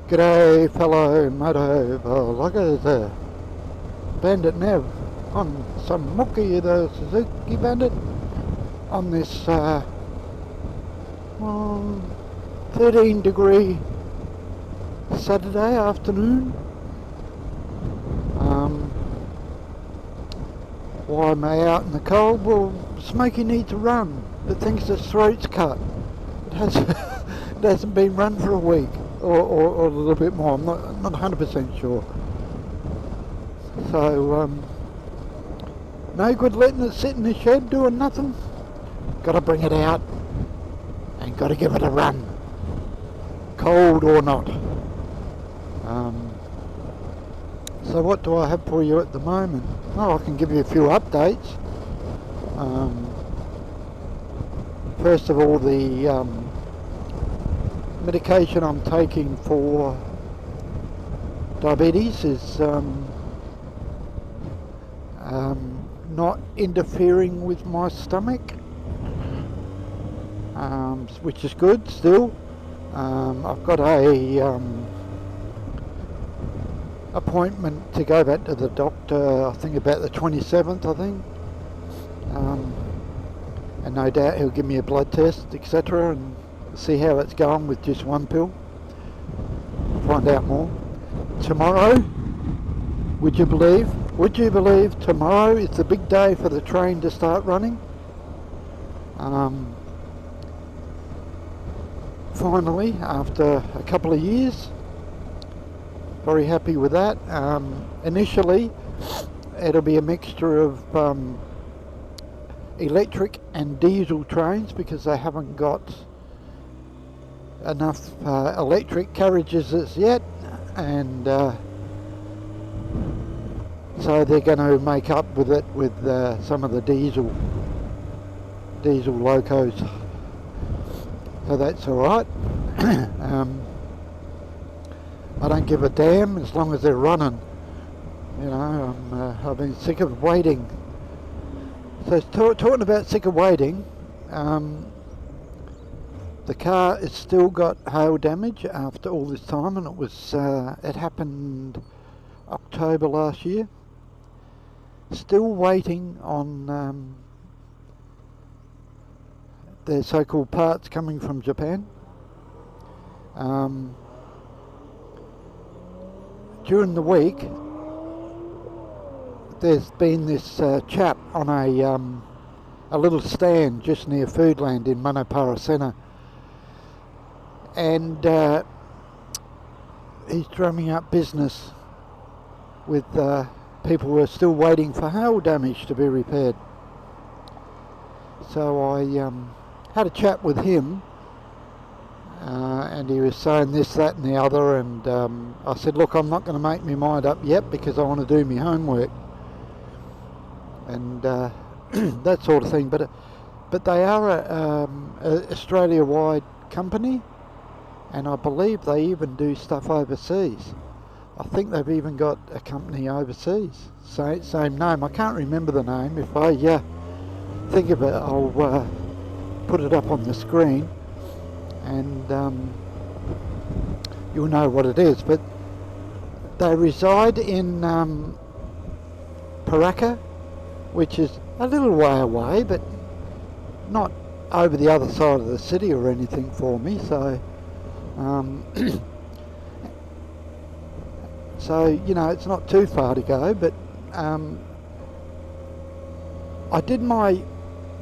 G'day fellow moto vloggers, Bandit Nev on some Mookie, the Suzuki Bandit, on this 13 degree Saturday afternoon. Why am I out in the cold? Well, Smokey needs a run. It thinks its throat's cut. It hasn't been run for a week. Or a little bit more. I'm not 100% sure. So no good letting it sit in the shed doing nothing. Got to bring it out and got to give it a run, cold or not. So what do I have for you at the moment? Well, I can give you a few updates. First of all, the medication I'm taking for diabetes is not interfering with my stomach, which is good still. I've got a appointment to go back to the doctor, I think about the 27th, I think. And no doubt he'll give me a blood test, etc., and see how it's going with just one pill. Find out more. Tomorrow, would you believe tomorrow is the big day for the train to start running? Finally, after a couple of years, very happy with that. Initially, it'll be a mixture of electric and diesel trains because they haven't got enough electric carriages as yet, and so they're going to make up with it with some of the diesel locos, so that's alright. I don't give a damn as long as they're running, you know. I've been sick of waiting. So talking about sick of waiting, the car has still got hail damage after all this time, and it happened October last year. Still waiting on the so-called parts coming from Japan. During the week, there's been this chap on a little stand just near Foodland in Manapara Centre, and he's drumming up business with people who are still waiting for hail damage to be repaired. So I had a chat with him, and he was saying this, that and the other, and I said, look, I'm not going to make my mind up yet because I want to do my homework and that sort of thing. But they are a Australia-wide company, and I believe they even do stuff overseas. I think they've even got a company overseas, same name. I can't remember the name. If I think of it, I'll put it up on the screen, and you'll know what it is. But they reside in Paraka, which is a little way away, but not over the other side of the city or anything for me. So so, you know, it's not too far to go. But I did my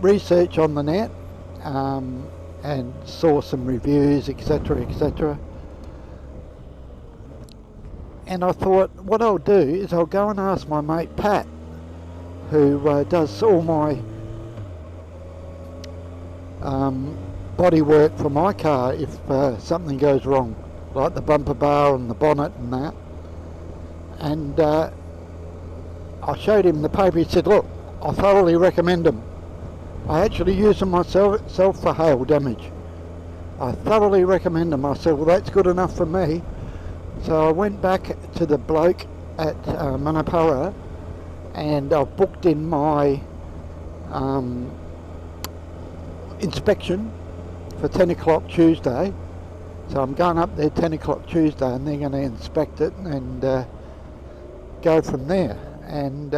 research on the net and saw some reviews, etc., etc. And I thought what I'll do is I'll go and ask my mate Pat, who does all my body work for my car if something goes wrong, like the bumper bar and the bonnet and that. And I showed him the paper. He said, look, I thoroughly recommend them. I actually use them myself for hail damage. I thoroughly recommend them. I said, well, that's good enough for me. So I went back to the bloke at Manapara, and I've booked in my inspection for 10 o'clock Tuesday, So I'm going up there 10 o'clock Tuesday, and they're going to inspect it and go from there. And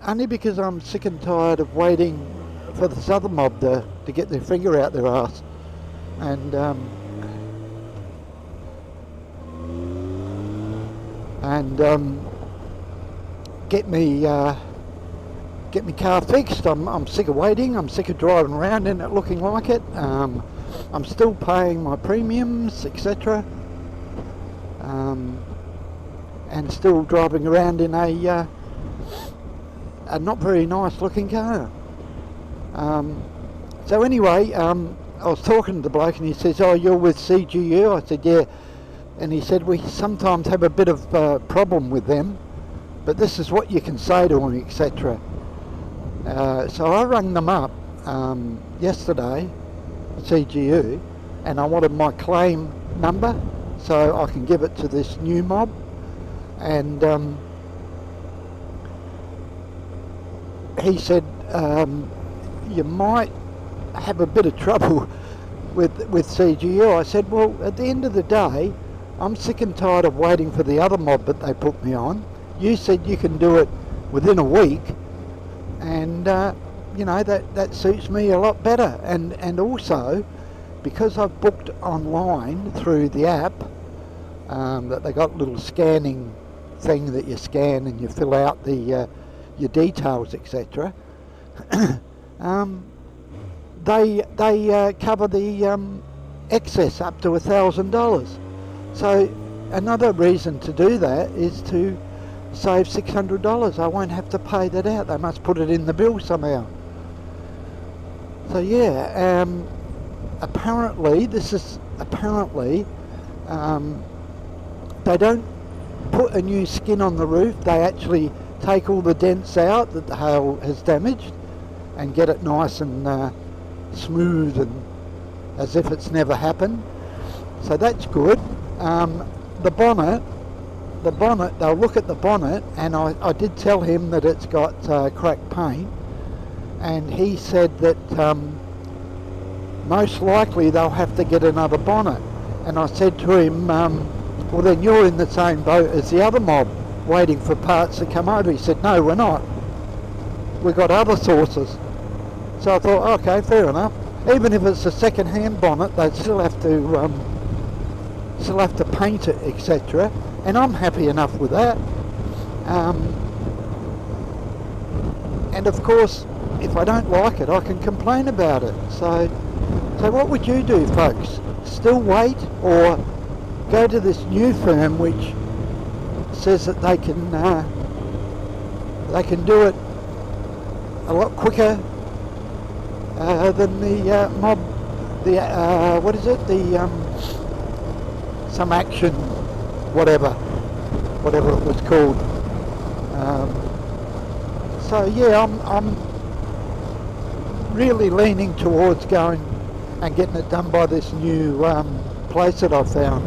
only because I'm sick and tired of waiting for this other mob to get their finger out their arse and get me car fixed. I'm sick of waiting. I'm sick of driving around in it looking like it. I'm still paying my premiums, etc. And still driving around in a not very nice looking car. So anyway, I was talking to the bloke and he says, "Oh, you're with CGU?" I said, "Yeah." And he said, "We sometimes have a bit of problem with them, but this is what you can say to them, etc." So I rang them up yesterday, CGU, and I wanted my claim number so I can give it to this new mob. And he said, "You might have a bit of trouble with CGU." I said, "Well, at the end of the day, I'm sick and tired of waiting for the other mob that they put me on. You said you can do it within a week, and you know, that suits me a lot better. And also, because I've booked online through the app, that they got a little scanning thing that you scan and you fill out the your details, etc. They cover the excess up to $1,000. So another reason to do that is to save $600. I won't have to pay that out. They must put it in the bill somehow. So yeah, apparently they don't put a new skin on the roof. They actually take all the dents out that the hail has damaged and get it nice and smooth and as if it's never happened. So that's good. The bonnet, they'll look at the bonnet, and I did tell him that it's got cracked paint, and he said that most likely they'll have to get another bonnet. And I said to him, well, then you're in the same boat as the other mob, waiting for parts to come over. He said, "No, we're not. We've got other sources." So I thought, okay, fair enough. Even if it's a second-hand bonnet, they'd still have to paint it, etc. And I'm happy enough with that. And of course, if I don't like it, I can complain about it. So what would you do, folks? Still wait, or go to this new firm which says that they can do it a lot quicker than the mob, what is it, some action, whatever it was called. So yeah, I'm really leaning towards going and getting it done by this new place that I found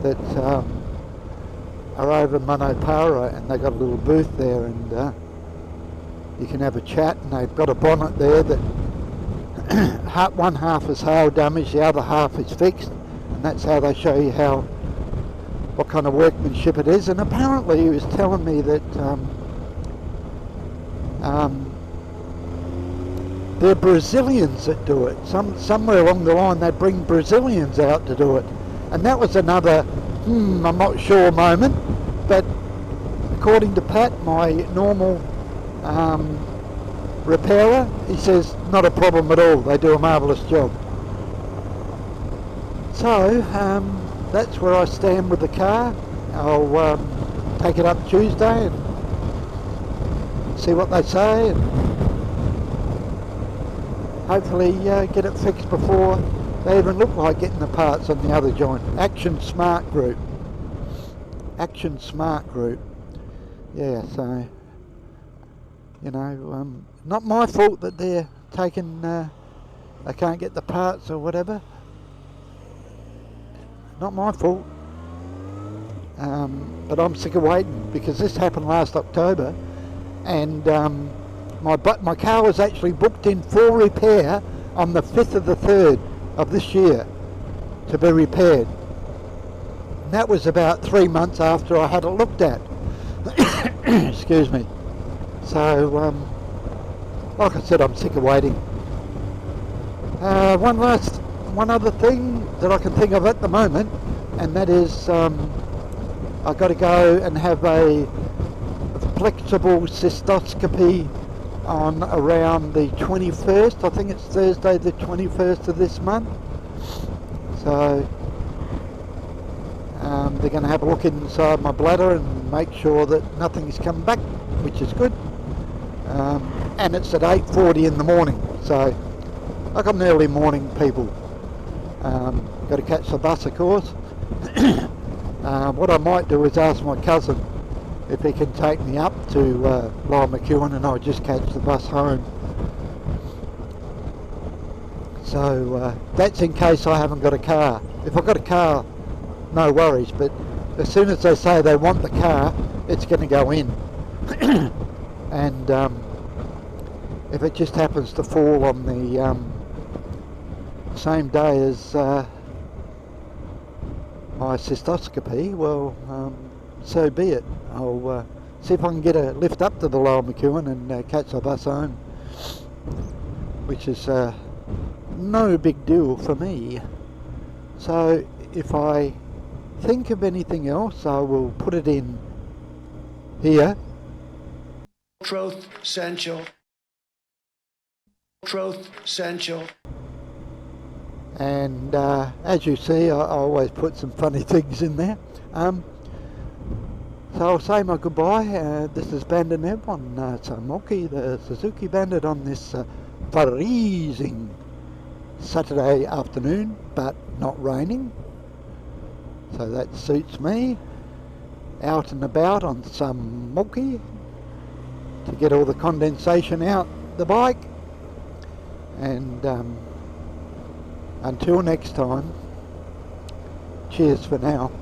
that are over Manopara, and they got a little booth there, and you can have a chat, and they've got a bonnet there that one half is hail damage, the other half is fixed, and that's how they show you what kind of workmanship it is. And apparently he was telling me that they're Brazilians that do it. Somewhere along the line they bring Brazilians out to do it, and that was another I'm not sure moment. But according to Pat, my normal repairer, he says not a problem at all, they do a marvellous job. So that's where I stand with the car. I'll take it up Tuesday and see what they say, and hopefully get it fixed before they even look like getting the parts on the other joint. Action Smart Group. Yeah, so you know, not my fault that they're taking they can't get the parts or whatever. Not my fault. But I'm sick of waiting, because this happened last October, and my car was actually booked in for repair on the 5th of the 3rd of this year to be repaired. And that was about 3 months after I had it looked at. Excuse me. So, like I said, I'm sick of waiting. One other thing that I can think of at the moment, and that is I've got to go and have a flexible cystoscopy on around the 21st. I think it's Thursday the 21st of this month. So they're going to have a look inside my bladder and make sure that nothing's come back, which is good. And it's at 8:40 in the morning, so like I'm early morning people. Got to catch the bus, of course. What I might do is ask my cousin if he can take me up to Lyle McEwen, and I'll just catch the bus home. So that's in case I haven't got a car. If I've got a car, no worries, but as soon as they say they want the car, it's going to go in. And if it just happens to fall on the same day as my cystoscopy, well, so be it. I'll see if I can get a lift up to the Lyle McEwen and catch the bus home, which is no big deal for me. So if I think of anything else, I will put it in here. Truth Central. Truth Central. And as you see, I always put some funny things in there. So I'll say my goodbye. This is Bandit Nev on Samoki, the Suzuki Bandit, on this freezing Saturday afternoon, but not raining. So that suits me. Out and about on Samoki to get all the condensation out the bike. And until next time, cheers for now.